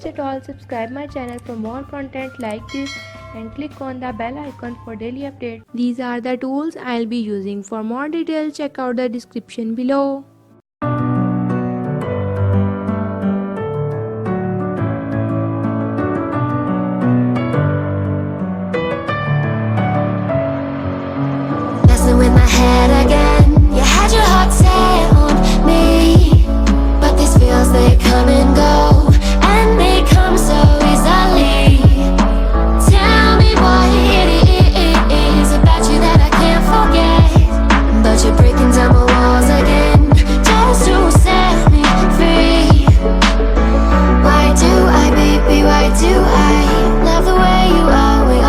request at all, subscribe my channel for more content like this and click on the bell icon for daily updates. These are the tools I'll be using. For more details, check out the description below. Messing with my head again. You had your heart set on me, but these feels, they come and go, and they come so easily. Tell me what it is about you that I can't forget, but you're breaking down my walls again, just to set me free. Why do I, baby, why do I love the way you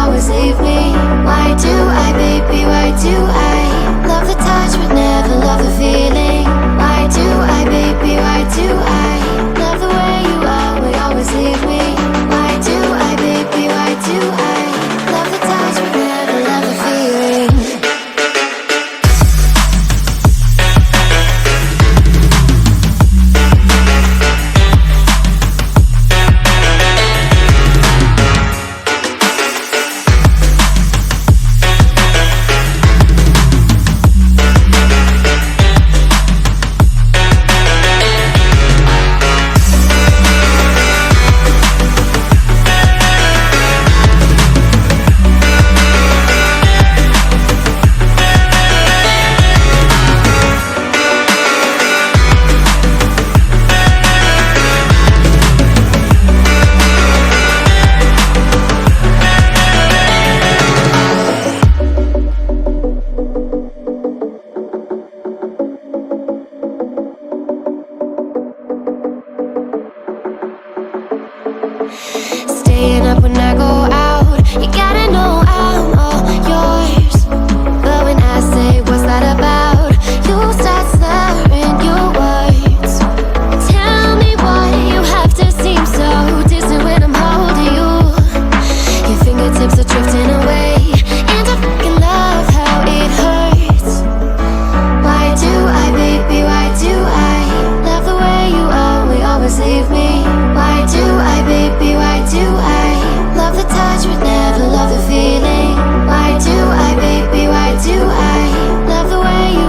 always leave me? Why do I, baby, why do I love the touch but never love the feeling? Why do I, baby, why do I love the way you always leave me? Why do I, baby, why do I love the touch but never love the feeling? Staying up when I go out, you gotta know I'm all yours. But when I say what's that about, you start slurring your words. Tell me why you have to seem so distant when I'm holding you. Your fingertips are drifting away, and I fucking love how it hurts. Why do I, baby, why do I love the way you always leave me? Why do I, baby, why do I love the touch but never love the feeling? Why do I, baby, why do I love the way you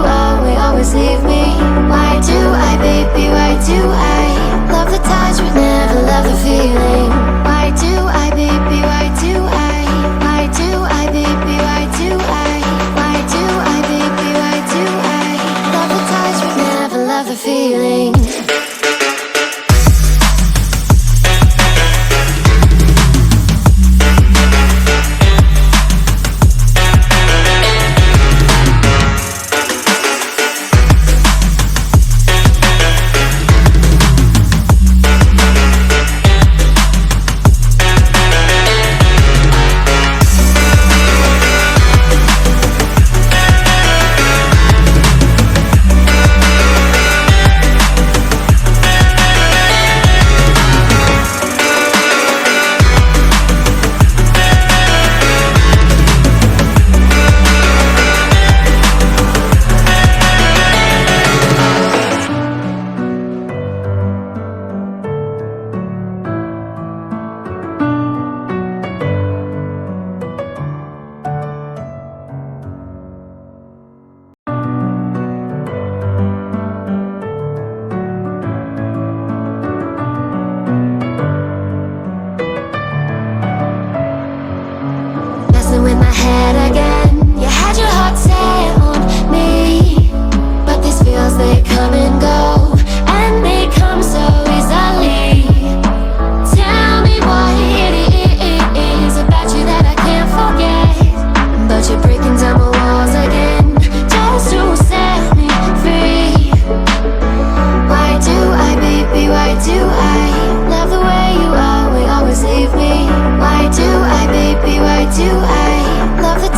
always leave me? Why do I, baby, why do I love the touch but never love the feeling? Why do I, baby, why do I? Why do I, baby, why do I? Why do I, baby, why do I love the touch but never love the feeling? With my head again. You had your heart set on me, but these feels, they come and go, and they come so easily. Tell me what it is about you that I can't forget, but you're breaking down my walls again, just to set me free. Why do I, baby, why do I love the way you always leave me? Why do I, baby, why do I love the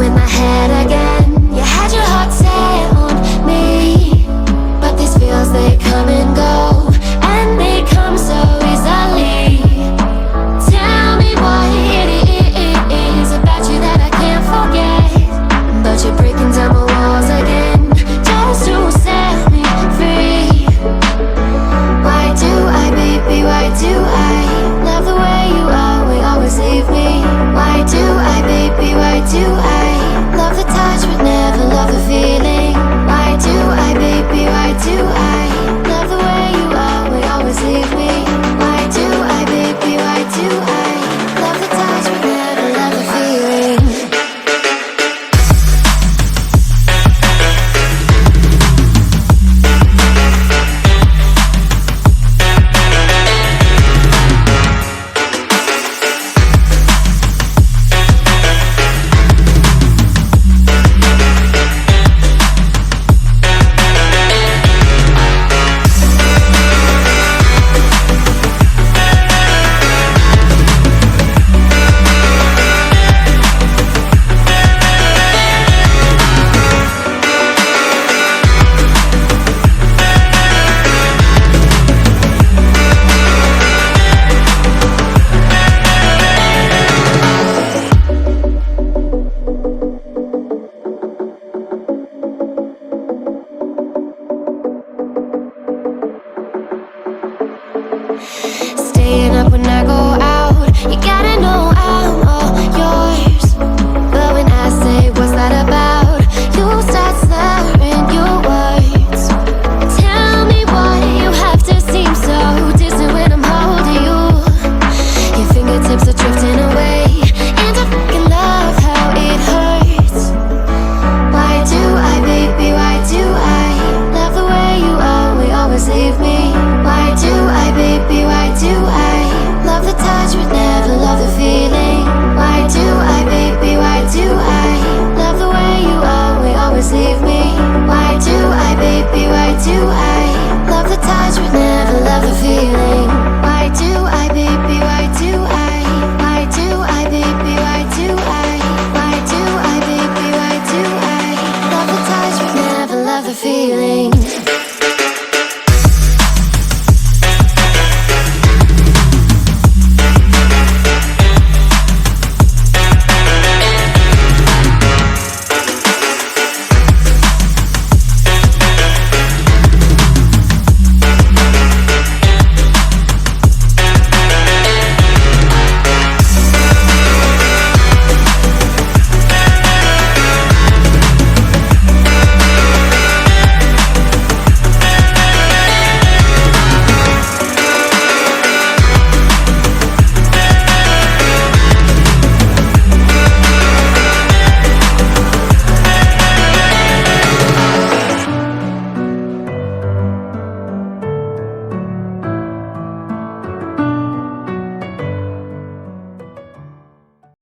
in my head again. You had your heart set on me, but these feels, they come and go.